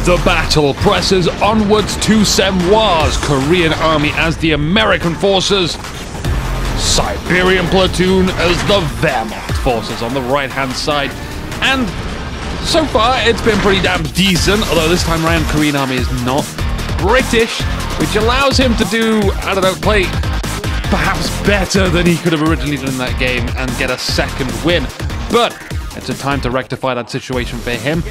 The battle presses onwards to Semwa's Korean army as the American forces, Siberian Platoon as the Wehrmacht forces on the right-hand side. And so far, it's been pretty damn decent, although this time around, Korean army is not British, which allows him to do, I don't know, play perhaps better than he could have originally done in that game and get a second win. But it's a time to rectify that situation for him.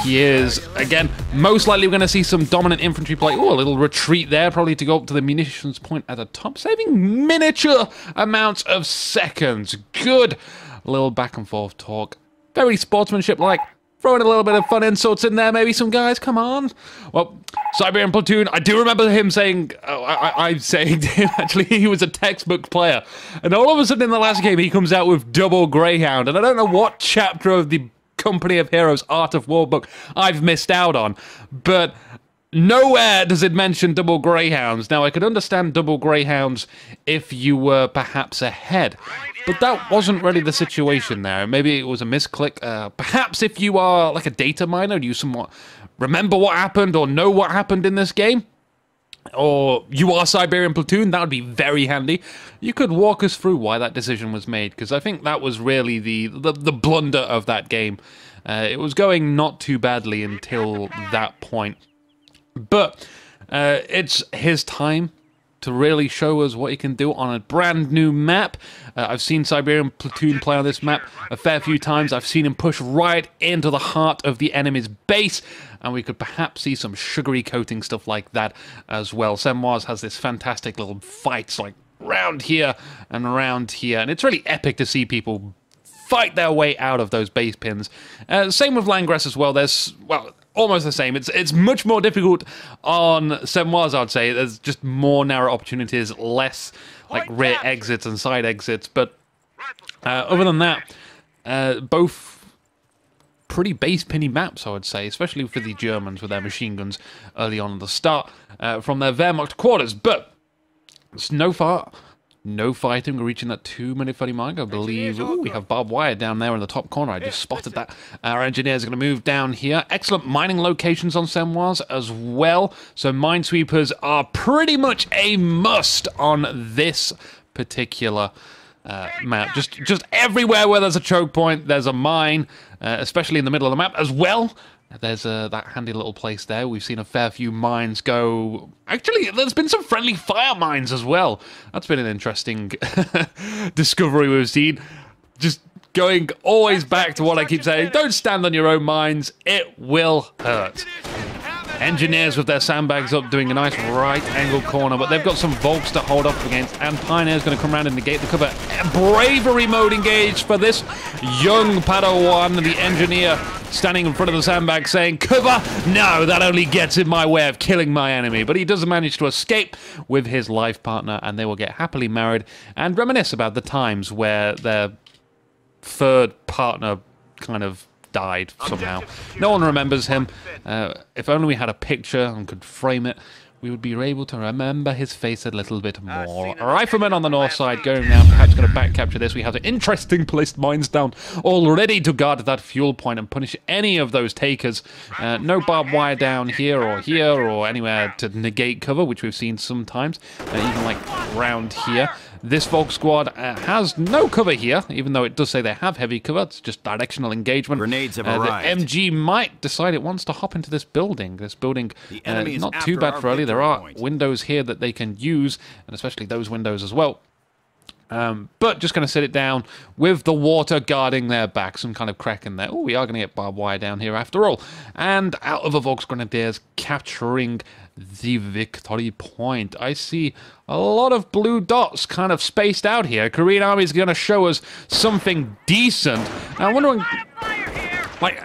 He is, again, most likely we're going to see some dominant infantry play. Oh, a little retreat there, probably to go up to the munitions point at the top, saving miniature amounts of seconds. Good little back and forth talk. Very sportsmanship-like. Throwing a little bit of fun insults in there, maybe some guys, come on. Well, Siberian Platoon, I do remember him saying, I'm saying to him, actually, he was a textbook player. And all of a sudden in the last game, he comes out with double Greyhound. And I don't know what chapter of the Company of Heroes Art of War book I've missed out on. But nowhere does it mention double Greyhounds. Now, I could understand double Greyhounds if you were perhaps ahead. But that wasn't really the situation there. Maybe it was a misclick. Perhaps if you are like a data miner, you somewhat remember what happened or know what happened in this game, or you are Siberian Platoon, that would be very handy. You could walk us through why that decision was made, because I think that was really the blunder of that game. It was going not too badly until that point. But it's his time to really show us what he can do on a brand new map. I've seen Siberian Platoon play on this map a fair few times. I've seen him push right into the heart of the enemy's base, and we could perhaps see some sugary coating stuff like that as well. Semwa's has this fantastic little fights like round here and around here, and it's really epic to see people fight their way out of those base pins. Same with Langres as well. There's, well, almost the same. It's much more difficult on Semwa's, I'd say. There's just more narrow opportunities, less like rear exits and side exits. But other than that, both pretty base pinny maps, I would say, especially for the Germans with their machine guns early on at the start from their Wehrmacht quarters. But it's no fighting. We're reaching that 2-minute 30 mark, I believe. Ooh, we have barbed wire down there in the top corner. I just spotted that. Our engineers are going to move down here. Excellent mining locations on Semwa's as well. So minesweepers are pretty much a must on this particular map. Just everywhere where there's a choke point, there's a mine, especially in the middle of the map as well. There's that handy little place there. We've seen a fair few mines go. Actually, there's been some friendly fire mines as well. That's been an interesting discovery we've seen. Just going always back to what I keep saying. Don't stand on your own mines. It will hurt. Engineers with their sandbags up doing a nice right angle corner, but they've got some Volks to hold up against, and Pioneer's going to come around and negate the cover. Bravery mode engaged for this young Padawan, the engineer, standing in front of the sandbag saying, cover? No, that only gets in my way of killing my enemy. But he does manage to escape with his life partner, and they will get happily married and reminisce about the times where their third partner kind of died somehow. No one remembers him. If only we had a picture and could frame it, we would be able to remember his face a little bit more. A rifleman on the north side going now, perhaps going to back capture this. We have the interesting placed mines down, all ready to guard that fuel point and punish any of those takers. No barbed wire down here or anywhere to negate cover, which we've seen sometimes, even like around here. This Volk squad has no cover here, even though it does say they have heavy cover. It's just directional engagement. Grenades have arrived. The MG might decide it wants to hop into this building. This building, not too bad for early. There are windows here that they can use, and especially those windows as well. But just going to sit it down with the water guarding their back. Some kind of crack in there. Oh, we are going to get barbed wire down here after all. And out of the Volksgrenadiers capturing the victory point. I see a lot of blue dots kind of spaced out here. Korean Army is going to show us something decent. Now, I'm wondering, like,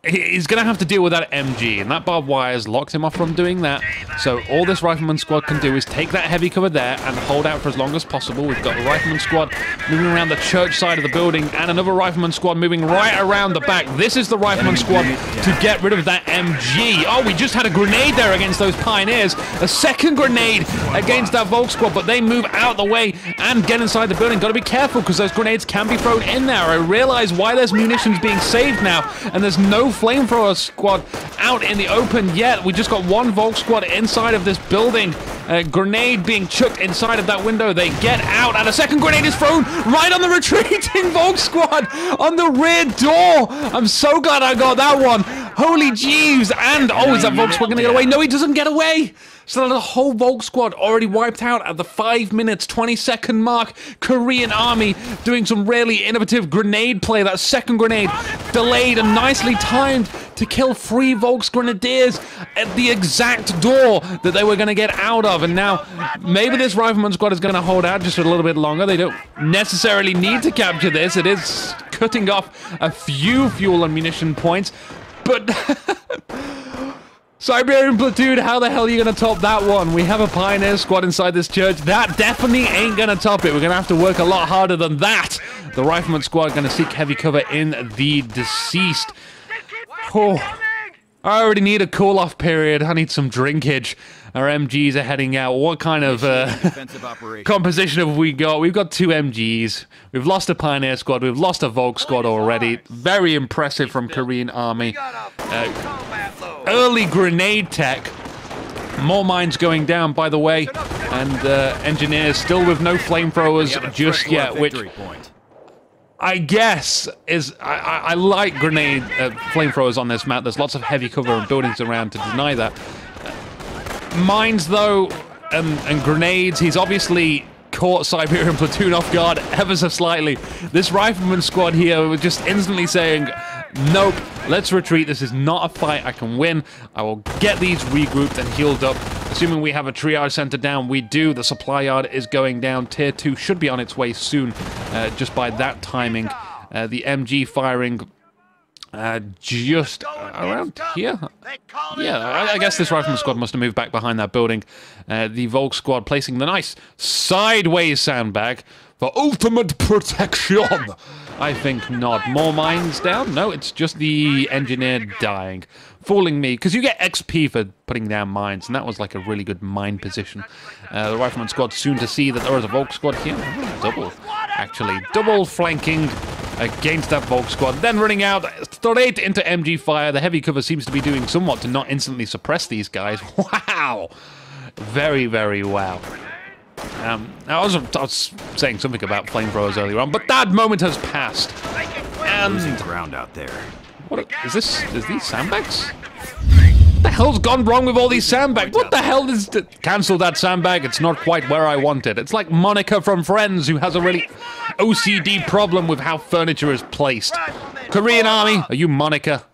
he's going to have to deal with that MG, and that barbed wire has locked him off from doing that. So all this Rifleman squad can do is take that heavy cover there and hold out for as long as possible. We've got the Rifleman squad moving around the church side of the building, and another Rifleman squad moving right around the back. This is the Rifleman squad to get rid of that MG. Oh, we just had a grenade there against those Pioneers. A second grenade against that Volk squad, but they move out the way and get inside the building. Got to be careful because those grenades can be thrown in there. I realize why there's munitions being saved now, and there's no flamethrower squad out in the open yet. We just got one Volk squad inside of this building. A grenade being chucked inside of that window. They get out, and a second grenade is thrown right on the retreating Volk squad on the rear door. I'm so glad I got that one. Holy jeeves. And, oh, is that Volk squad going to get away? No, he doesn't get away. So the whole Volk squad already wiped out at the 5 minutes, 20-second mark. Korean army doing some really innovative grenade play. That second grenade delayed and nicely timed to kill 3 Volk's grenadiers at the exact door that they were going to get out of. And now maybe this rifleman squad is going to hold out just a little bit longer. They don't necessarily need to capture this. It is cutting off a few fuel and munition points. But Siberian Platoon, how the hell are you going to top that one? We have a Pioneer squad inside this church. That definitely ain't going to top it. We're going to have to work a lot harder than that. The Rifleman squad going to seek heavy cover in the deceased. Oh, I already need a cool-off period. I need some drinkage. Our MGs are heading out. What kind of composition have we got? We've got 2 MGs. We've lost a Pioneer squad. We've lost a Volk squad already. Very impressive from Korean army. Early grenade tech. More mines going down, by the way. And engineers still with no flamethrowers just yet, which I guess is... I like grenade flamethrowers on this map. There's lots of heavy cover and buildings around to deny that. Mines, though, and grenades, he's obviously caught Siberian Platoon off guard ever so slightly. This Rifleman squad here was just instantly saying, nope, let's retreat. This is not a fight I can win. I will get these regrouped and healed up. Assuming we have a triage center down, we do. The supply yard is going down. Tier 2 should be on its way soon, just by that timing. The MG firing... just around here? Yeah, I guess this Rifleman squad must have moved back behind that building. The Volk squad placing the nice sideways sandbag for ultimate protection. I think not. More mines down? No, it's just the engineer dying. Fooling me, because you get XP for putting down mines, and that was like a really good mine position. The Rifleman squad soon to see that there is a Volk squad here. Double, actually. Double flanking against that Volk squad, then running out straight into MG fire. The heavy cover seems to be doing somewhat to not instantly suppress these guys. Wow! Very, very wow. I was saying something about flamethrowers earlier on, but that moment has passed. And losing ground out there. What is this? Is these sandbags? What the hell's gone wrong with all these sandbags? What the hell is... Cancel that sandbag. It's not quite where I want it. It's like Monica from Friends, who has a really OCD problem with how furniture is placed. Korean army, are you Monica?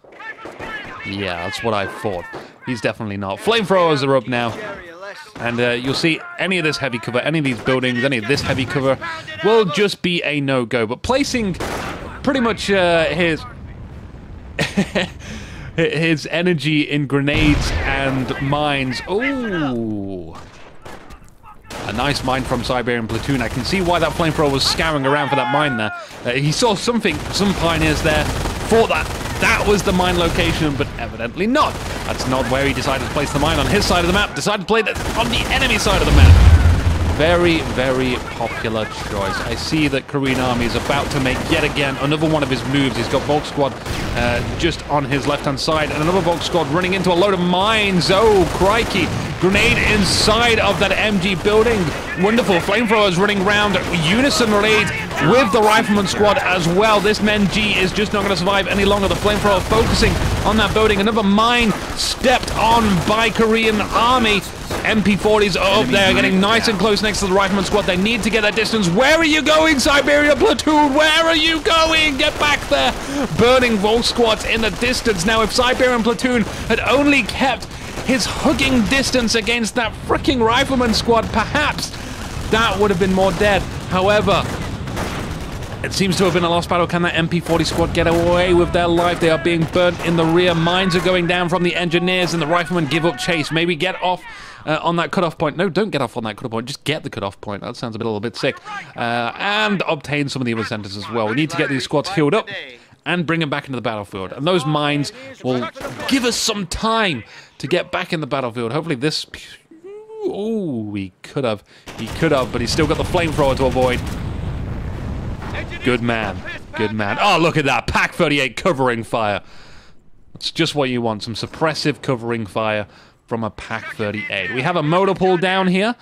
Yeah, that's what I thought. He's definitely not. Flamethrowers are up now. And you'll see any of this heavy cover, any of these buildings, any of this heavy cover will just be a no-go. But placing pretty much his... his energy in grenades and mines. Ooh. A nice mine from Siberian Platoon. I can see why that flamethrower was scouring around for that mine there. He saw something, some pioneers there, thought that that was the mine location, but evidently not. That's not where he decided to place the mine on his side of the map. Decided to play it on the enemy side of the map. Very, very popular choice. I see that Korean army is about to make yet again another one of his moves. He's got Volk squad just on his left-hand side, and another Volk squad running into a load of mines. Oh, crikey. Grenade inside of that MG building. Wonderful. Flamethrowers running round. Unison raid with the Rifleman squad as well. This MG is just not going to survive any longer. The flamethrower focusing on that building. Another mine stepped on by Korean army. MP40s are up there, getting nice and close next to the Rifleman squad. They need to get that distance. Where are you going, Siberian Platoon? Where are you going? Get back there. Burning Volk squads in the distance. Now, if Siberian Platoon had only kept his hugging distance against that freaking Rifleman squad, perhaps that would have been more dead. However, it seems to have been a lost battle. Can that MP40 squad get away with their life? They are being burnt in the rear. Mines are going down from the engineers, and the Riflemen give up chase. Maybe get off on that cutoff point. No, don't get off on that cutoff point. Just get the cutoff point. That sounds a little bit sick. And obtain some of the other centers as well. We need to get these squads healed up and bring them back into the battlefield. And those mines will give us some time to get back in the battlefield. Hopefully this... Oh, he could have. He could have, but he's still got the flamethrower to avoid. Good man. Good man. Oh, look at that. Pack 38 covering fire. It's just what you want, some suppressive covering fire from a Pak-38. We have a motor pool down here,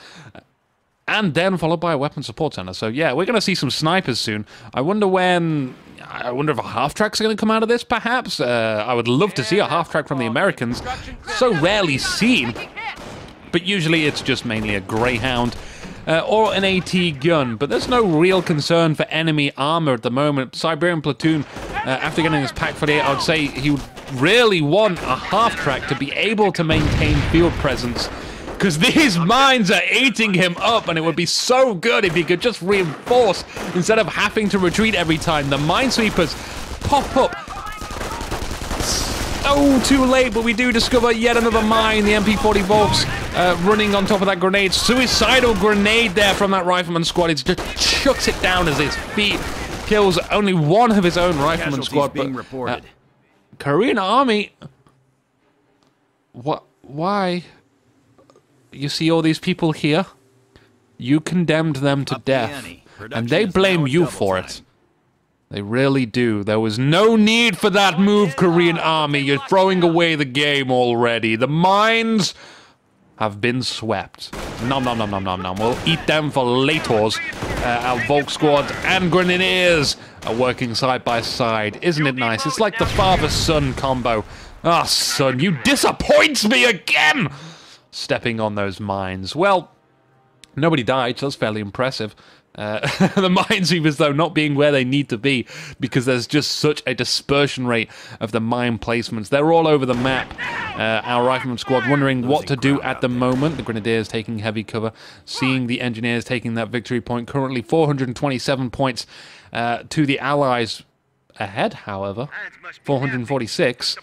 and then followed by a weapon support center. So yeah, we're going to see some snipers soon. I wonder if a half-track's going to come out of this, perhaps? I would love to see a half-track from the Americans. So rarely seen, but usually it's just mainly a Greyhound. Or an AT gun, but there's no real concern for enemy armor at the moment. Siberian Platoon, after getting this Pak-38, I would say he would really want a half-track to be able to maintain field presence, because these mines are eating him up, and it would be so good if he could just reinforce instead of having to retreat every time. The minesweepers pop up. Oh, too late, but we do discover yet another mine. The MP40 Volks running on top of that grenade. Suicidal grenade there from that rifleman squad. It just chucks it down as his feet. Kills only one of his own rifleman squad. Being reported. Korean Army... What? Why? You see all these people here? You condemned them to death. And they blame you for it. They really do. There was no need for that move, Korean Army. You're throwing away the game already. The mines have been swept. Nom nom nom nom nom nom. We'll eat them for laters. Our Volk squad and Grenadiers are working side by side. Isn't it nice? It's like the father-son combo. Ah, son, you disappoint me again! Stepping on those mines. Well, nobody died, so that's fairly impressive. The minesweepers, though, not being where they need to be because there's just such a dispersion rate of the mine placements. They're all over the map. Our rifleman squad wondering what to do at the moment. The Grenadiers taking heavy cover, seeing the Engineers taking that victory point. Currently 427 points to the Allies ahead, however. 446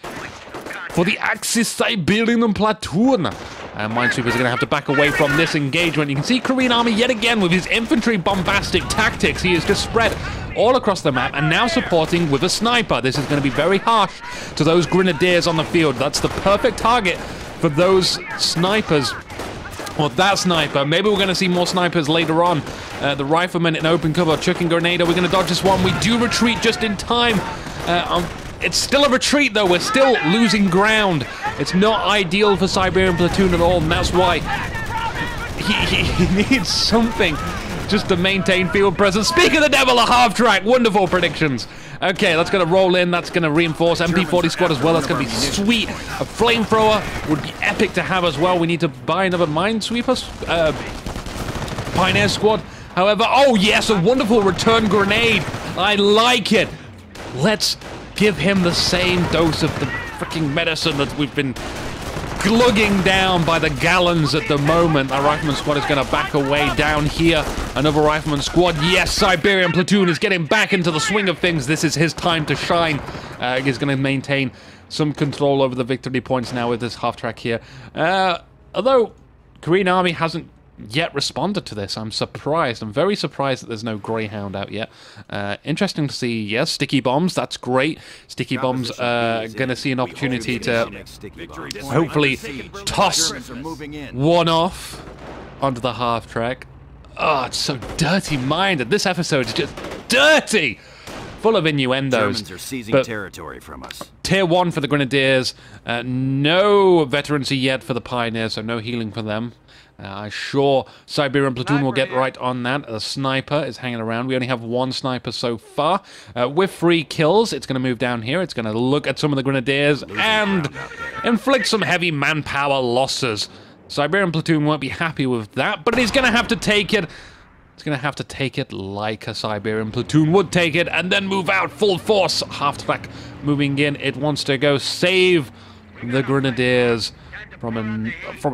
for the Axis Siberian Platoon. And minesweepers are going to have to back away from this engagement. You can see Korean Army yet again with his infantry bombastic tactics. He is just spread all across the map and now supporting with a sniper. This is going to be very harsh to those Grenadiers on the field. That's the perfect target for those snipers. Well, that sniper. Maybe we're going to see more snipers later on. The rifleman in open cover, chucking grenade. Are we going to dodge this one? We do retreat just in time. It's still a retreat, though. We're still losing ground. It's not ideal for Siberian Platoon at all, and that's why he needs something just to maintain field presence. Speak of the devil, a half-track. Wonderful predictions. Okay, that's going to roll in. That's going to reinforce MP40 squad as well. That's going to be sweet. A flamethrower would be epic to have as well. We need to buy another minesweeper. Pioneer squad. However, oh yes, a wonderful return grenade. I like it. Let's give him the same dose of the freaking medicine that we've been glugging down by the gallons at the moment. Our rifleman squad is going to back away down here. Another rifleman squad. Yes, Siberian Platoon is getting back into the swing of things. This is his time to shine. He's going to maintain some control over the victory points now with this half-track here. Although Korean Army hasn't yet responded to this. I'm surprised. I'm very surprised that there's no Greyhound out yet. Interesting to see. Yes, sticky bombs. That's great. Sticky bombs going to see an opportunity to hopefully toss one off onto the half track. Oh, it's so dirty-minded. This episode is just dirty. Full of innuendos. Germans are seizing territory from us. Tier 1 for the Grenadiers. No veterancy yet for the Pioneers, so no healing for them. I'm sure Siberian Platoon will get right on that. The sniper is hanging around. We only have one sniper so far. With 3 kills, it's going to move down here. It's going to look at some of the Grenadiers and inflict some heavy manpower losses. Siberian Platoon won't be happy with that, but he's going to have to take it. He's going to have to take it like a Siberian Platoon would take it and then move out full force. Half-track moving in. It wants to go save the Grenadiers from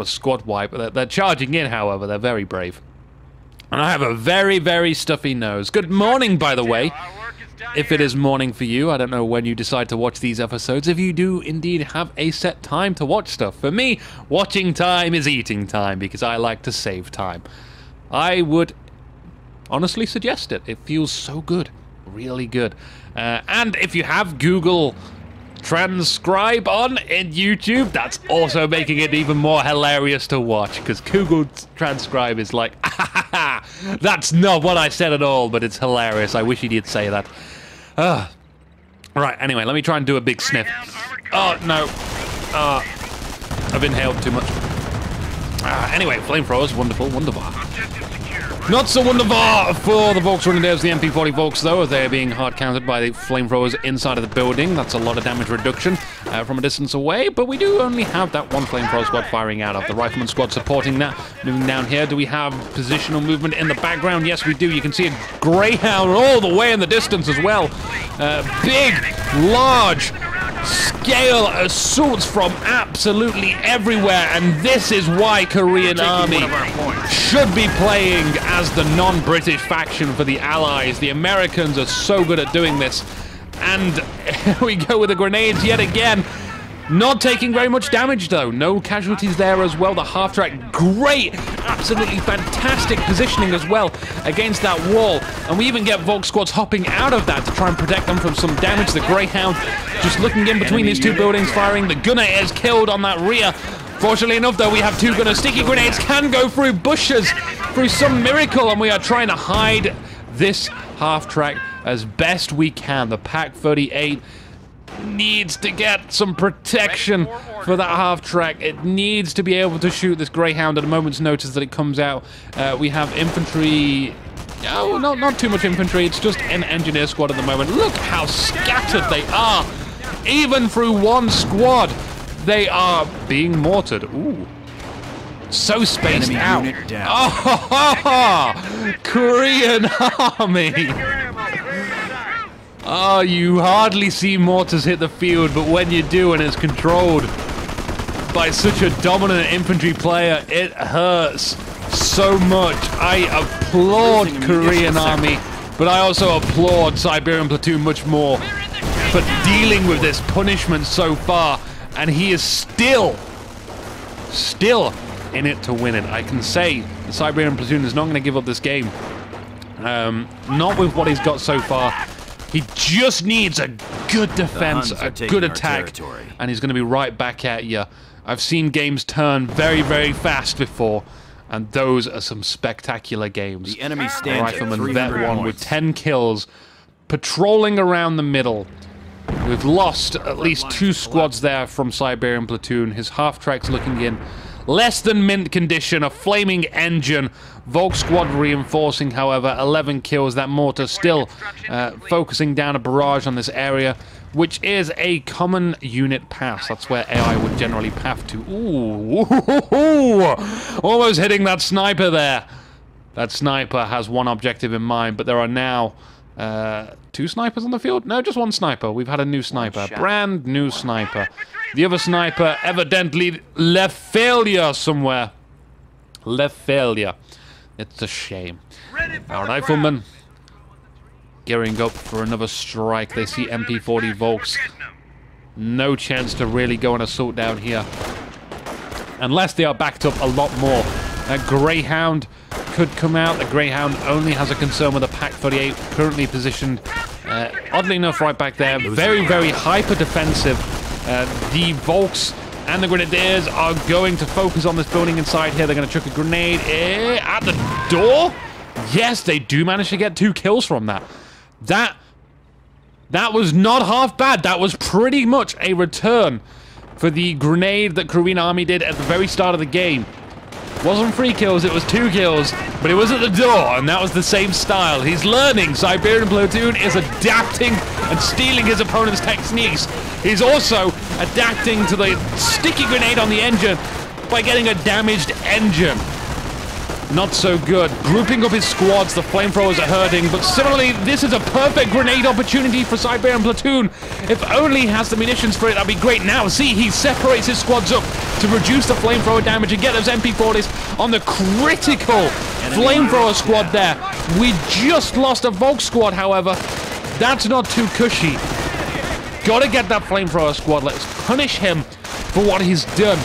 a squad wipe. They're charging in, however. They're very brave. And I have a very, very stuffy nose. Good morning, by the way. If it is morning for you, I don't know when you decide to watch these episodes. If you do indeed have a set time to watch stuff. For me, watching time is eating time because I like to save time. I would honestly suggest it. It feels so good. Really good. And if you have Google Transcribe on in YouTube, that's also making it even more hilarious to watch, because Google Transcribe is like, that's not what I said at all, but it's hilarious. I wish he did say that. Right, anyway, let me try and do a big sniff. Oh, no. I've inhaled too much. Anyway, flamethrowers, wonderful, wonderful. Not so wonderful for the Volksgrenadiers, the MP40 Volks, though. They're being hard countered by the flamethrowers inside of the building. That's a lot of damage reduction from a distance away, but we do only have that one flamethrower squad firing out of the rifleman squad supporting that. Moving down here, do we have positional movement in the background? Yes, we do. You can see a Greyhound all the way in the distance as well. Big, large scale assaults from absolutely everywhere, and this is why Korean Army should be playing as the non-British faction for the Allies. The Americans are so good at doing this, and here we go with the grenades yet again. Not taking very much damage though. No casualties there as well. The half-track, great, absolutely fantastic positioning as well against that wall. And we even get Volk squads hopping out of that to try and protect them from some damage. The Greyhound just looking in between these two buildings, firing. The gunner is killed on that rear. Fortunately enough though, we have two gunners. Sticky grenades can go through bushes through some miracle, and we are trying to hide this half-track as best we can. The Pak-38 needs to get some protection for that half-track. It needs to be able to shoot this Greyhound at a moment's notice that it comes out. We have infantry. Oh, not too much infantry. It's just an engineer squad at the moment. Look how scattered they are. Even through one squad, they are being mortared. Ooh. So spaced out. Oh, Korean Army. Oh, you hardly see mortars hit the field, but when you do and it's controlled by such a dominant infantry player, it hurts so much. I applaud Korean Army, but I also applaud Siberian Platoon much more for dealing with this punishment so far, and he is still in it to win it. I can say the Siberian Platoon is not going to give up this game. Not with what he's got so far. He just needs a good defense, a good attack, and he's going to be right back at you. I've seen games turn very, very fast before, and those are some spectacular games. The enemy stands Rifleman Vet 1 with 10 kills, patrolling around the middle. We've lost at least 2 squads there from Siberian Platoon. His half-track's looking in less than mint condition, a flaming engine. Volk squad reinforcing, however, 11 kills. That mortar still focusing down a barrage on this area, which is a common unit pass. That's where AI would generally path to. Ooh, almost hitting that sniper there. That sniper has one objective in mind, but there are now 2 snipers on the field? No, just 1 sniper. We've had a new sniper. Brand new sniper. The other sniper evidently left failure somewhere. Left failure. It's a shame. Our riflemen gearing up for another strike. They see MP40 Volks. No chance to really go and assault down here. Unless they are backed up a lot more. That Greyhound could come out. The Greyhound only has a concern with a Pak-38 currently positioned, oddly enough, right back there. Very, very hyper-defensive. The Volks and the Grenadiers are going to focus on this building inside here. They're going to chuck a grenade at the door. Yes, they do manage to get 2 kills from that. That was not half bad. That was pretty much a return for the grenade that Korean Army did at the very start of the game. Wasn't 3 kills, it was 2 kills, but it was at the door, and that was the same style. He's learning. Siberian Platoon is adapting and stealing his opponent's techniques. He's also adapting to the sticky grenade on the engine by getting a damaged engine. Not so good. Grouping up his squads, the flamethrowers are hurting, but similarly, this is a perfect grenade opportunity for Siberian Platoon. If only he has the munitions for it, that'd be great. Now, see, he separates his squads up to reduce the flamethrower damage and get those MP40s on the critical flamethrower squad there. We just lost a Volk squad, however. That's not too cushy. Gotta get that flamethrower squad. Let's punish him for what he's done.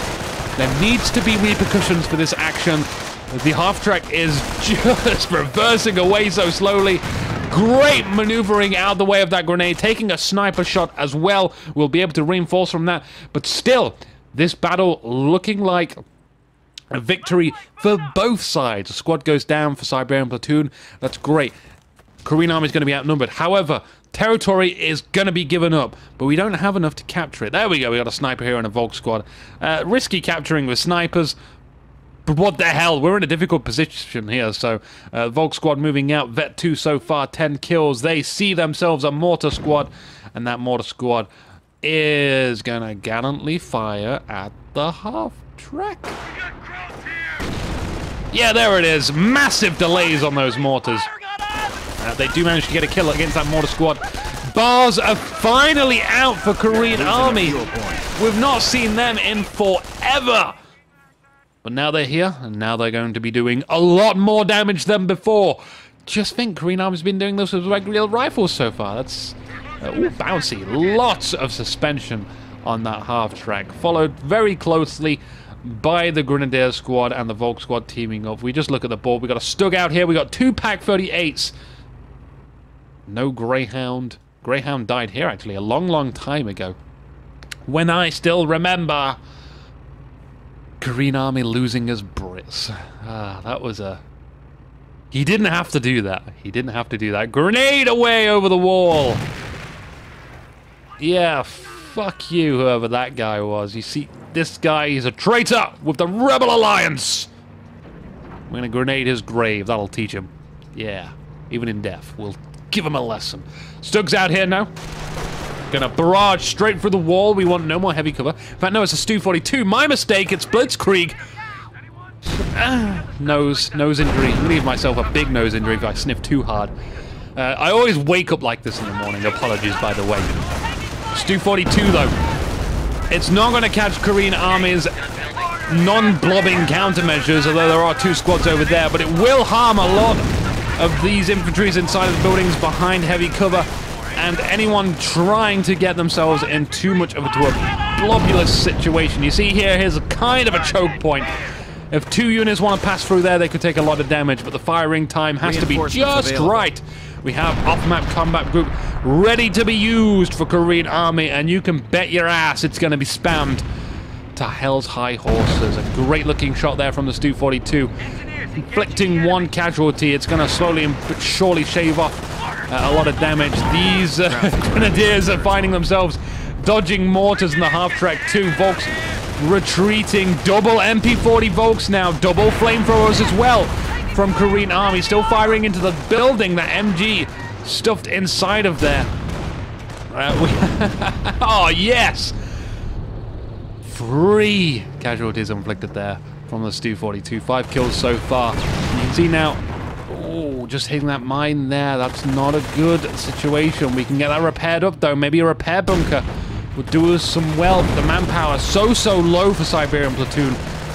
There needs to be repercussions for this action. The half-track is just reversing away so slowly. Great maneuvering out of the way of that grenade, taking a sniper shot as well. We'll be able to reinforce from that. But still, this battle looking like a victory for both sides. A squad goes down for Siberian Platoon. That's great. Korean Army is going to be outnumbered. However, Territory is going to be given up, but we don't have enough to capture it. There we go, we got a sniper here and a Volk squad. Risky capturing with snipers, but what the hell, we're in a difficult position here, so Volk squad moving out, Vet 2 so far, 10 kills. They see themselves a mortar squad, and that mortar squad is going to gallantly fire at the half-track. Yeah, there it is, massive delays on those mortars. They do manage to get a kill against that mortar squad. Bars are finally out for Korean Army. We've not seen them in forever. But now they're here, and now they're going to be doing a lot more damage than before. Just think, Korean Army's been doing this with regular rifles so far. That's bouncy. Lots of suspension on that half-track. Followed very closely by the Grenadier squad and the Volk squad teaming up. We just look at the board. We got a Stug out here. We got 2 Pak 38s. No Greyhound. Greyhound died here, actually, a long, long time ago. When I still remember Korean Army losing as Brits. That was a... He didn't have to do that. He didn't have to do that. Grenade away over the wall! Yeah, fuck you, whoever that guy was. You see, this guy is a traitor with the Rebel Alliance! We're gonna grenade his grave. That'll teach him. Yeah, even in death, we'll give him a lesson. Stug's out here now. Gonna barrage straight through the wall. We want no more heavy cover. In fact, no, it's a Stu-42. My mistake, it's Blitzkrieg. Nose injury. Leave myself a big nose injury if I sniff too hard. I always wake up like this in the morning. Apologies, by the way. Stu-42, though. It's not gonna catch Korean Army's non-blobbing countermeasures, although there are 2 squads over there, but it will harm a lot of these infantries inside of the buildings behind heavy cover, and anyone trying to get themselves in too much of a blobulous situation. You see here's a kind of a choke point. If 2 units want to pass through there, they could take a lot of damage, but the firing time has to be just right. We have off-map combat group ready to be used for Korean Army, and you can bet your ass it's going to be spammed to hell's high horses. A great looking shot there from the Stu-42. Inflicting 1 casualty, it's going to slowly but surely shave off a lot of damage. These Grenadiers are finding themselves dodging mortars in the half-track too. Volks retreating. Double MP40 Volks now. Double flamethrowers as well from Korean Army. Still firing into the building that MG stuffed inside of there. Oh, yes! 3 casualties inflicted there from the Stu-42. 5 kills so far. You can see now, oh, just hitting that mine there. That's not a good situation. We can get that repaired up, though. Maybe a repair bunker would do us some well. But the manpower so low for Siberian Platoon.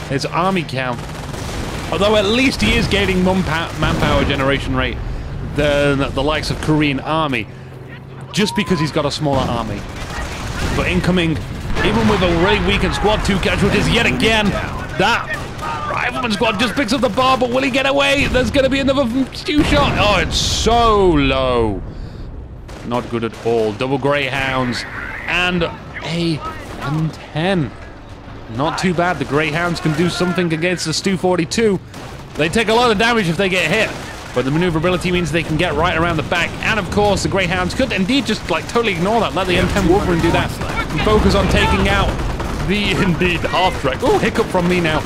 His army count. Although at least he is gaining manpower generation rate than the likes of Korean Army. Just because he's got a smaller army. But incoming, even with a really weakened squad, 2 casualties yet again. That Rifleman squad just picks up the bar, but will he get away? There's going to be another Stu shot. Oh, it's so low. Not good at all. Double Greyhounds and a M10. Not too bad. The Greyhounds can do something against the Stu-42. They take a lot of damage if they get hit, but the maneuverability means they can get right around the back. And of course, the Greyhounds could indeed just like totally ignore that. Let the M10 Wolverine do that and focus on taking out the indeed half-track. Oh, hiccup from me now.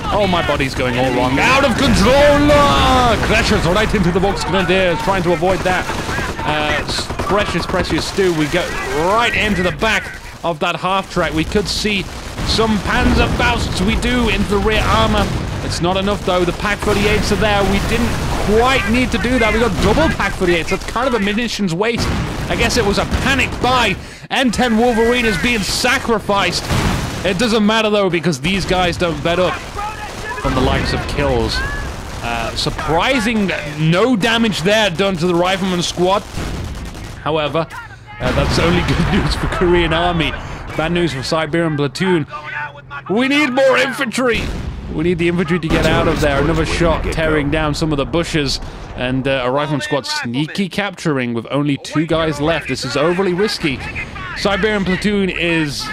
Oh, my body's going all wrong. Out of control! Crashes right into the Volks Grenadiers, trying to avoid that. Precious Stu. We go right into the back of that half-track. We could see some Panzer Fausts. We do into the rear armor. It's not enough, though. The Pak 38s are there. We didn't quite need to do that. We got double Pak 38s. That's kind of a munitions waste. I guess it was a panic buy. N10 Wolverine is being sacrificed. It doesn't matter, though, because these guys don't bet up from the likes of kills. Surprising no damage there done to the Rifleman squad. However, that's only good news for Korean Army. Bad news for Siberian Platoon. We need more infantry. We need the infantry to get out of there. Another shot tearing down some of the bushes. And a Rifleman squad sneaky capturing with only 2 guys left. This is overly risky. Siberian Platoon is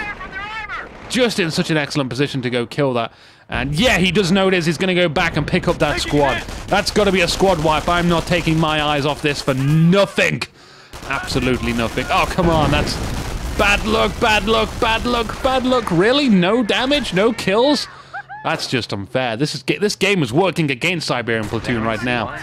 just in such an excellent position to go kill that. And yeah, he does know it is. He's going to go back and pick up that squad. That's got to be a squad wipe. I'm not taking my eyes off this for nothing. Absolutely nothing. Oh, come on, that's bad luck, bad luck, bad luck, bad luck. Really? No damage? No kills? That's just unfair. This game is working against Siberian Platoon right now.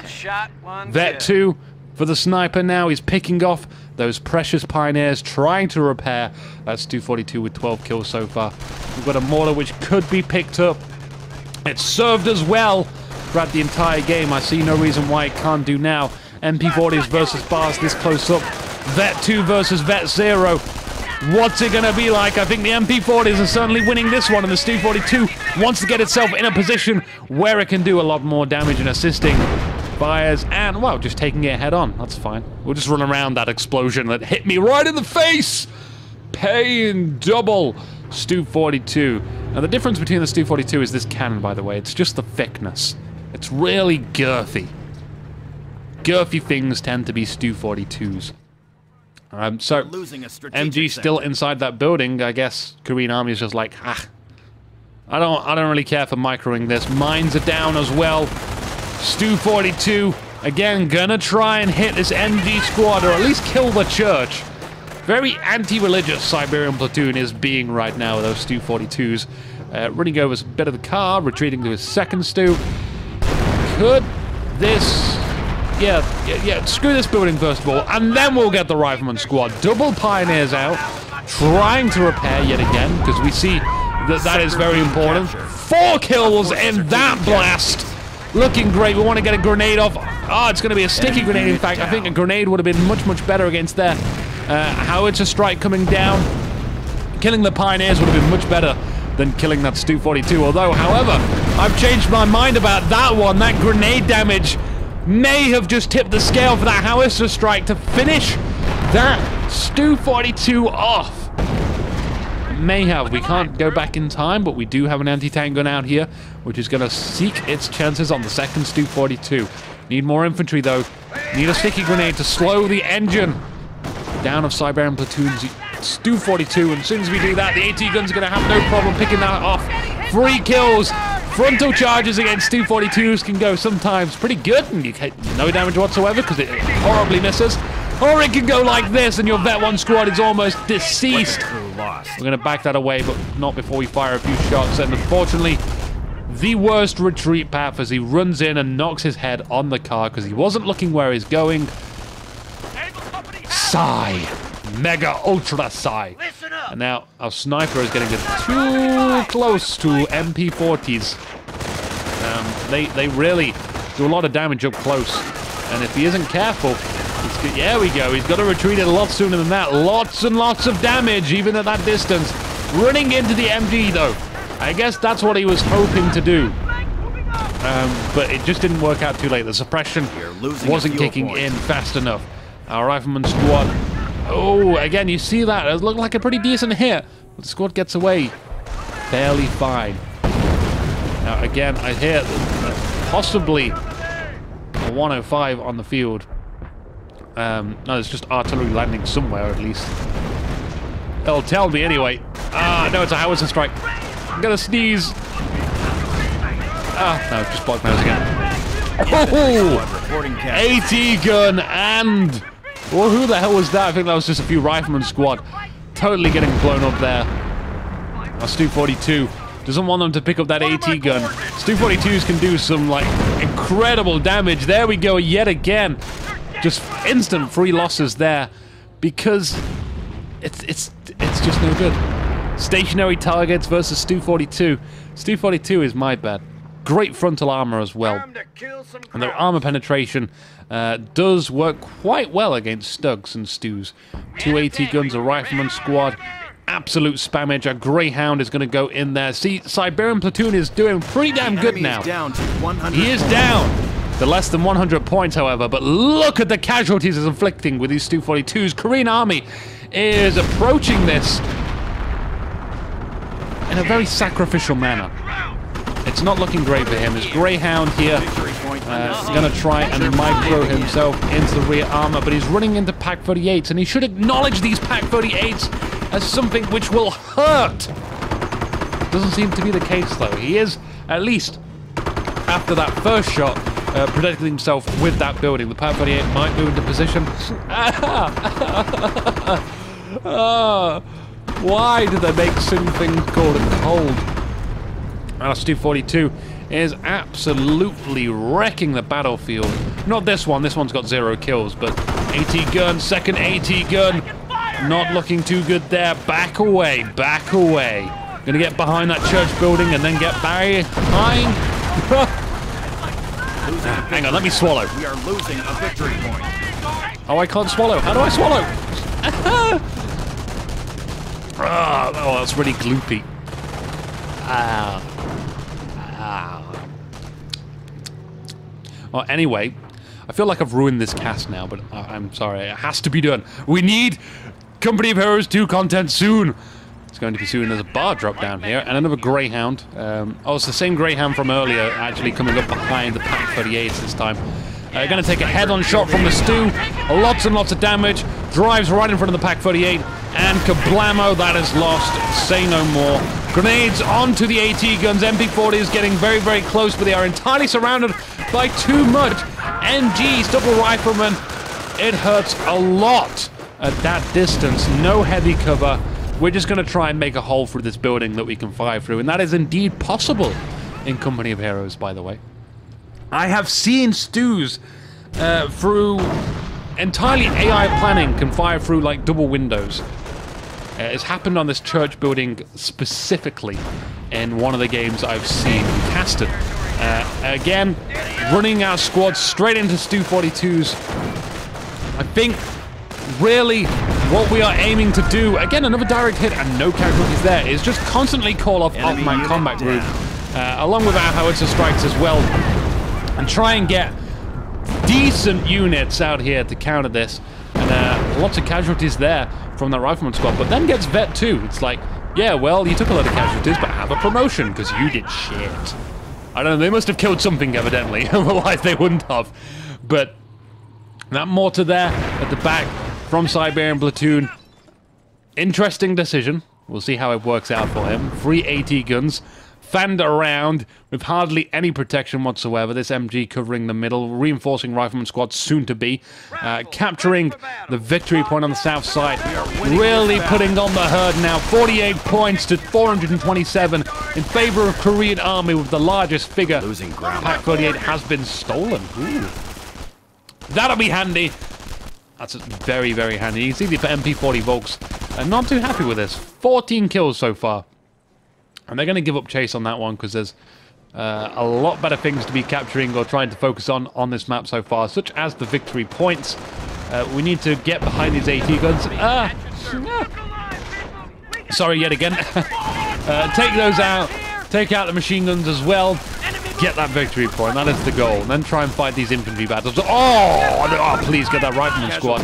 Vet 2 for the sniper now. He's picking off those precious pioneers, trying to repair. That's 242 with 12 kills so far. We've got a mortar which could be picked up. It's served as well throughout the entire game. I see no reason why it can't do now. MP40s versus bars this close up. Vet 2 versus Vet 0. What's it going to be like? I think the MP40s are certainly winning this one, and the Stu 42 wants to get itself in a position where it can do a lot more damage and assisting fires, and, well, just taking it head on. That's fine. We'll just run around that explosion that hit me right in the face! Pain double, Stu 42. Now, the difference between the Stu 42 is this cannon, by the way. It's just the thickness. It's really girthy. Girthy things tend to be Stu 42s. So, MG still inside that building. I guess Korean Army is just like, I don't really care for microing this. Mines are down as well. Stu 42, again, gonna try and hit this MG squad, or at least kill the church. Very anti-religious Siberian Platoon is being right now with those Stu 42s. Running over a bit of the car, retreating to his second Stu. Could this... Yeah, screw this building first of all, and then we'll get the Rifleman squad. Double pioneers out, trying to repair yet again, because we see that is very important. 4 kills in that blast! Looking great. We want to get a grenade off. Oh, it's going to be a sticky grenade, in fact. I think a grenade would have been much, much better against their howitzer strike coming down. Killing the pioneers would have been much better than killing that Stu 42. Although, however, I've changed my mind about that one. That grenade damage may have just tipped the scale for that howitzer strike to finish that Stu 42 off. May have. We can't go back in time, but we do have an anti-tank gun out here, which is going to seek its chances on the second Stu 42. Need more infantry, though. Need a sticky grenade to slow the engine down of Siberian Platoon's Stu 42, and as soon as we do that, the AT gun's going to have no problem picking that off. 3 kills. Frontal charges against Stu 42s can go sometimes pretty good, and you get no damage whatsoever because it horribly misses. Or it can go like this, and your Vet 1 squad is almost deceased. We're going to back that away, but not before we fire a few shots. And unfortunately, the worst retreat path as he runs in and knocks his head on the car because he wasn't looking where he's going. Sigh. Mega Ultra Sigh. And now our sniper is getting too close to MP40s. They really do a lot of damage up close. And if he isn't careful... There we go. He's got to retreat it a lot sooner than that. Lots and lots of damage, even at that distance. Running into the MG, though. I guess that's what he was hoping to do. But it just didn't work out too late. The suppression wasn't kicking in fast enough. Our Rifleman squad... Oh, again, you see that. It looked like a pretty decent hit. But the squad gets away fairly fine. Now, again, I hear possibly a 105 on the field. No, there's just artillery landing somewhere, at least. They'll tell me anyway. No, it's a howitzer strike. I'm gonna sneeze. No, just block nose again. Oh! AT gun and... Well, who the hell was that? I think that was just a few Rifleman squad. Totally getting blown up there. Our Stu 42 doesn't want them to pick up that AT gun. Stu 42s can do some, like, incredible damage. There we go, yet again. Just instant free losses there because it's just no good. Stationary targets versus Stu 42. Stu 42 is my bad. Great frontal armor as well. And their armor penetration does work quite well against Stugs and Stews. 2 AT guns, a Rifleman squad, absolute spammage. A Greyhound is going to go in there. See, Siberian Platoon is doing pretty damn good now. He is down to less than 100 points, however, but look at the casualties it's inflicting with these Stu 42s. Korean Army is approaching this in a very sacrificial manner. It's not looking great for him. His Greyhound here going to try and micro himself into the rear armor, but he's running into Pack 38s, and he should acknowledge these Pack 38s as something which will hurt. Doesn't seem to be the case, though. He is, at least after that first shot, protecting himself with that building. The Pak 38 might move into position. Why do they make something called a cold? Our Stu-42 is absolutely wrecking the battlefield. Not this one. This one's got 0 kills, but AT gun, second AT gun. Not looking too good there. Back away, back away. Gonna get behind that church building and then get behind. Hang on, let me swallow. We are losing a victory point. Oh, I can't swallow. How do I swallow? Oh, that's really gloopy. Well, anyway, I feel like I've ruined this cast now, but I'm sorry. It has to be done. We need Company of Heroes 2 content soon. It's going to be soon. There's a bar drop down here and another Greyhound. Oh, it's the same Greyhound from earlier, actually coming up behind the Pak 38s this time. Going to take a head-on shot from the Stu. Lots and lots of damage. Drives right in front of the Pak 38. And kablamo, that is lost. Say no more. Grenades onto the AT guns. MP40 is getting very, very close, but they are entirely surrounded by too much. MGs, double rifleman. It hurts a lot at that distance. No heavy cover. We're just going to try and make a hole through this building that we can fire through. And that is indeed possible in Company of Heroes, by the way. I have seen Stus through entirely AI planning can fire through like double windows. It's happened on this church building specifically in one of the games I've seen casted. Again, running our squad straight into Stu-42s. I think really what we are aiming to do, again another direct hit and no casualties there, is just constantly call off off-man combat group, along with our howitzer strikes as well, and try and get decent units out here to counter this. And lots of casualties there from the rifleman squad, but then gets vet too. It's like, yeah, well, you took a lot of casualties, but have a promotion because you did shit. I don't know, they must have killed something evidently, otherwise they wouldn't have. But that mortar there at the back from Siberian Platoon, interesting decision. We'll see how it works out for him. 3 AT guns, fanned around with hardly any protection whatsoever. This MG covering the middle, reinforcing rifleman squad soon to be, capturing the victory point on the south side, really putting on the herd now. 48 points to 427 in favor of Korean Army with the largest figure. Losing ground. Pak 38 has been stolen. Ooh. That'll be handy. That's very, very handy. You can see the MP40 Volks are not too happy with this. 14 kills so far. And they're going to give up chase on that one because there's a lot better things to be capturing or trying to focus on this map so far, such as the victory points. We need to get behind these AT guns. Sorry, yet again. Take those out. Take out the machine guns as well. Get that victory point. That is the goal. And then try and fight these infantry battles. Oh, please get that rifleman squad.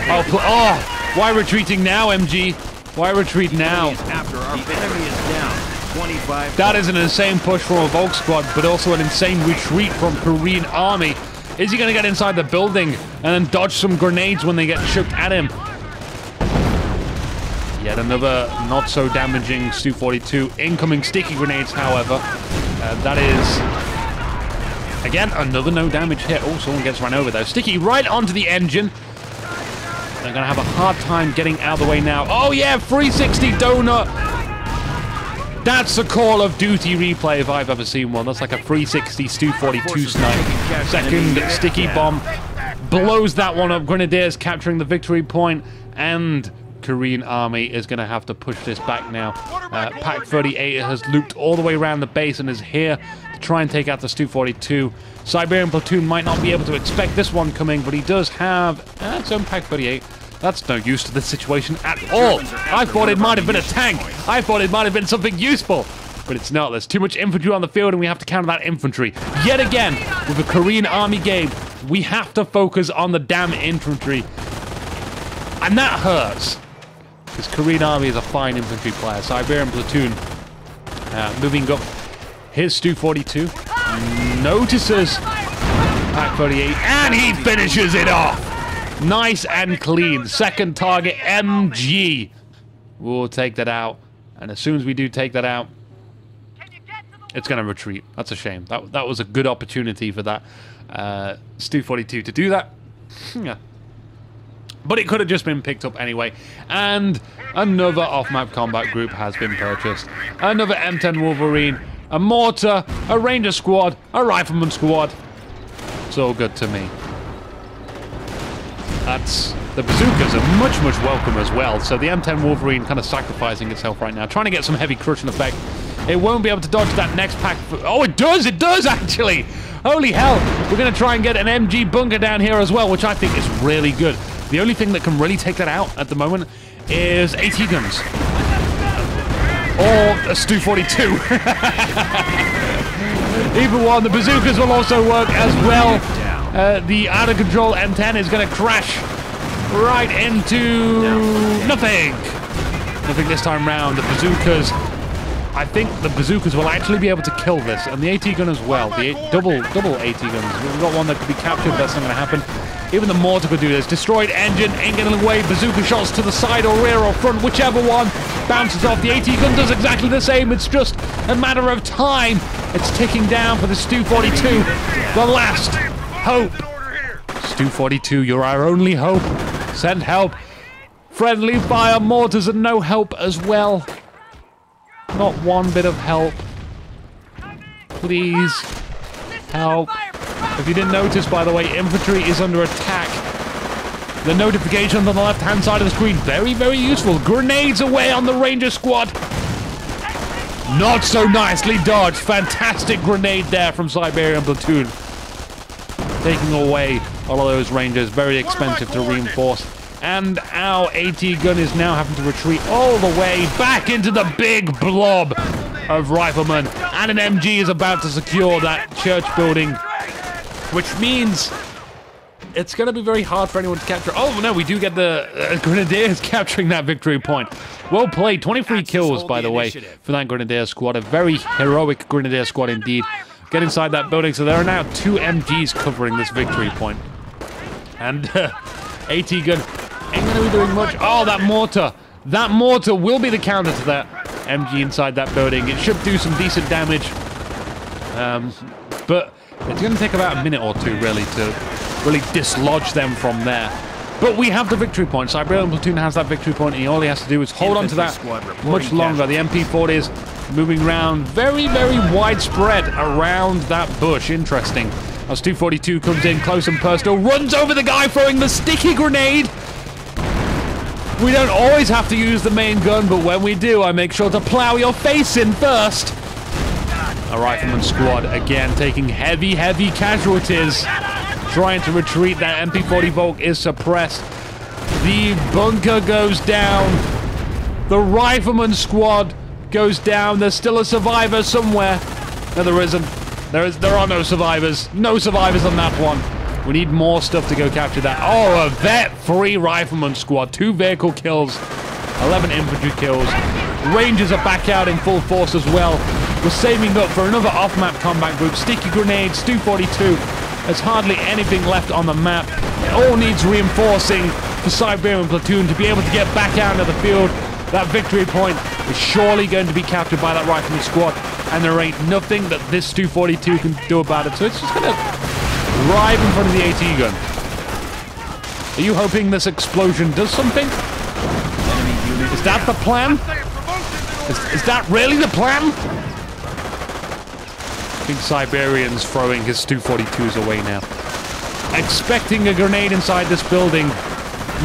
Oh, why retreating now, MG? Why retreat now? After our enemy is down. 25. That is an insane push from a Volk squad, but also an insane retreat from Korean Army. Is he going to get inside the building and then dodge some grenades when they get chucked at him? Yet another not so damaging Stu-42. Incoming sticky grenades, however. That is, again, another no damage hit. Oh, someone gets run over though. Sticky right onto the engine. They're going to have a hard time getting out of the way now. Oh yeah, 360 donut. That's a Call of Duty replay if I've ever seen one. That's like a 360 Stu-42 snipe. Second sticky bomb blows that one up. Grenadiers capturing the victory point, and Korean Army is going to have to push this back now. Pak 38 has looped all the way around the base and is here to try and take out the Stu-42. Siberian Platoon might not be able to expect this one coming, but he does have its own Pak 38. That's no use to the situation at all. I thought it might have been a tank. I thought it might have been something useful. But it's not. There's too much infantry on the field, and we have to counter that infantry. Yet again, with a Korean Army game, we have to focus on the damn infantry. And that hurts. Because Korean Army is a fine infantry player. Siberian Platoon moving up his Stu-42. Notices Pak 38, and he finishes it off. Nice and clean. Second target, MG. We'll take that out. And as soon as we do take that out, It's going to retreat. That's a shame. That was a good opportunity for that Stu-42 to do that. Yeah. But it could have just been picked up anyway. And another off-map combat group has been purchased. Another M10 Wolverine, a mortar, a ranger squad, a rifleman squad. It's all good to me. The bazookas are much, much welcome as well. So the M10 Wolverine kind of sacrificing itself right now, trying to get some heavy crushing effect. It won't be able to dodge that next pack. Oh, it does! It does, actually! Holy hell! We're going to try and get an MG bunker down here as well, which I think is really good. The only thing that can really take that out at the moment is AT guns. Or a Stu-42. Either one. The bazookas will also work as well. The out-of-control M10 is going to crash right into nothing. Nothing this time round. The bazookas... I think the bazookas will actually be able to kill this, and the AT gun as well. The double AT guns. We've got one that could be captured, but that's not going to happen. Even the mortar could do this. Destroyed engine, ain't getting away. Bazooka shots to the side or rear or front, whichever one bounces off. The AT gun does exactly the same. It's just a matter of time. It's ticking down for the Stu-42. The last hope. Stu-42, you're our only hope. Send help. Friendly fire mortars and no help as well. Not one bit of help. Please. Help. If you didn't notice, by the way, infantry is under attack. The notification on the left-hand side of the screen, very, very useful. Grenades away on the Ranger squad. Not so nicely dodged. Fantastic grenade there from Siberian Platoon. Taking away all of those Rangers. Very expensive to reinforce. And our AT gun is now having to retreat all the way back into the big blob of riflemen. And an MG is about to secure that church building, which means it's going to be very hard for anyone to capture. Oh, no, we do get the Grenadiers capturing that victory point. Well played. 23 kills, by the way, for that Grenadier squad. A very heroic Grenadier squad indeed. Get inside that building. So there are now 2 MGs covering this victory point. And AT gun ain't going to be doing much. Oh, that mortar. That mortar will be the counter to that MG inside that building. It should do some decent damage. But it's going to take about a minute or two, really, to really dislodge them from there. But we have the victory point. Siberian Platoon has that victory point, and all he has to do is hold on to that much longer. The MP40s moving around very, very widespread around that bush. Interesting. As Stu-42 comes in close and personal, runs over the guy throwing the sticky grenade. We don't always have to use the main gun, but when we do, I make sure to plow your face in first. A rifleman squad, again, taking heavy, heavy casualties. Trying to retreat. That MP40 Volk is suppressed. The bunker goes down. The rifleman squad goes down. There's still a survivor somewhere. No, there isn't. There are no survivors. No survivors on that one. We need more stuff to go capture that. Oh, a vet-free rifleman squad. 2 vehicle kills. 11 infantry kills. Rangers are back out in full force as well. We're saving up for another off-map combat group. Sticky grenades, Stu-42. There's hardly anything left on the map. It all needs reinforcing for Siberian Platoon to be able to get back out into the field. That victory point is surely going to be captured by that rifleman squad, and there ain't nothing that this Stu-42 can do about it. So it's just going to drive in front of the AT gun. Are you hoping this explosion does something? Is that the plan? Is that really the plan? I think Siberian's throwing his Stu-42s away now. Expecting a grenade inside this building.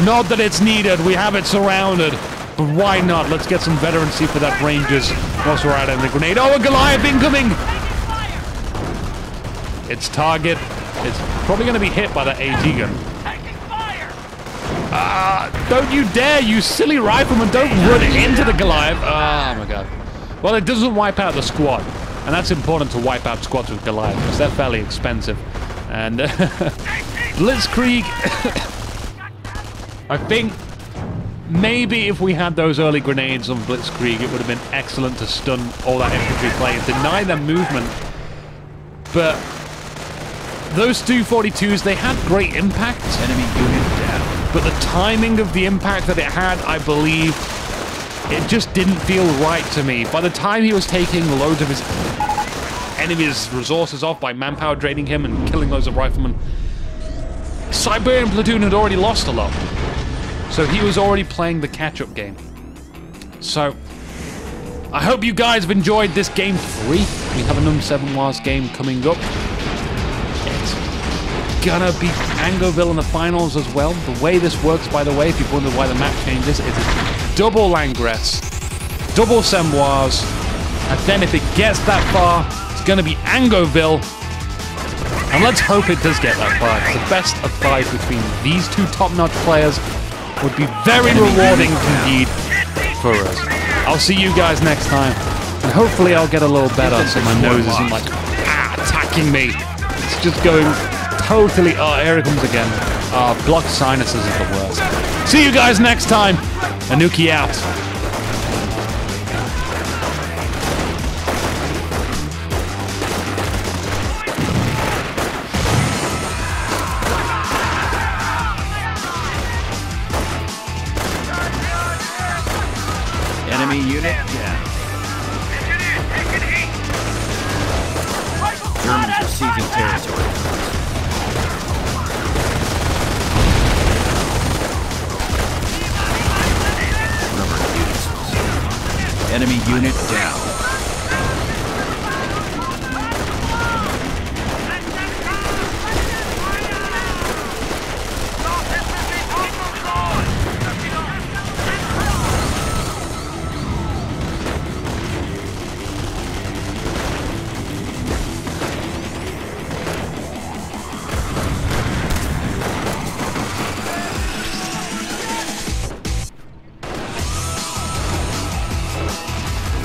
Not that it's needed. We have it surrounded. But why not? Let's get some veterancy for that Rangers whilst we're out in the grenade. Oh, a Goliath incoming! Its target is probably going to be hit by that AT gun. Don't you dare, you silly rifleman. Don't run into the Goliath. Oh, my God. Well, it doesn't wipe out the squad. And that's important to wipe out squads with Goliath, because they're fairly expensive. And Blitzkrieg, I think maybe if we had those early grenades on Blitzkrieg, it would have been excellent to stun all that infantry play and deny them movement. But those Stu-42s, they had great impact. Enemy unit down. But the timing of the impact that it had, I believe, it just didn't feel right to me. By the time he was taking loads of his enemy's resources off by manpower draining him and killing loads of riflemen. Siberian Platoon had already lost a lot, so he was already playing the catch-up game. So, I hope you guys have enjoyed this game 3. We have a number 7 Wars game coming up. It's gonna be Angoville in the finals as well. The way this works, by the way, if you've wondered why the map changes, is it's double Langres, double Semoise, and then if it gets that far, it's gonna be Angoville. And let's hope it does get that far. The best of 5 between these two top-notch players would be very rewarding indeed for us. I'll see you guys next time, and hopefully I'll get a little better so my nose isn't like attacking me. It's just going totally. Oh, here it comes again. Blocked sinuses is the worst. See you guys next time. Inuki out. Enemy unit down. Germans receiving territory. Number of units. Enemy unit down.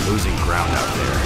Losing ground out there.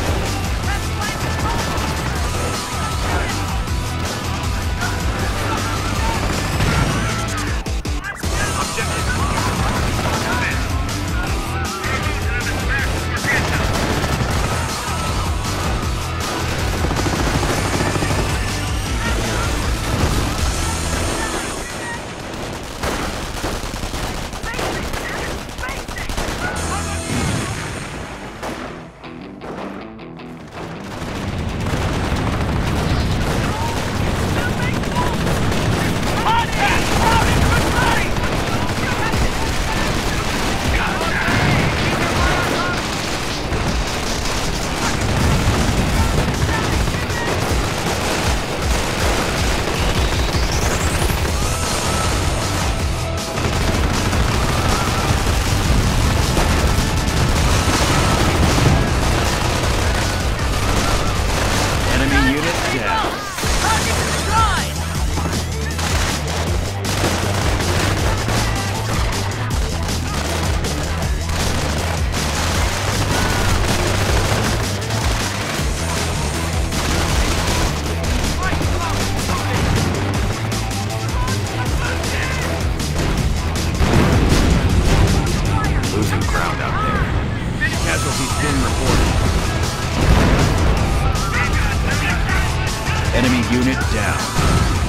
Enemy unit down.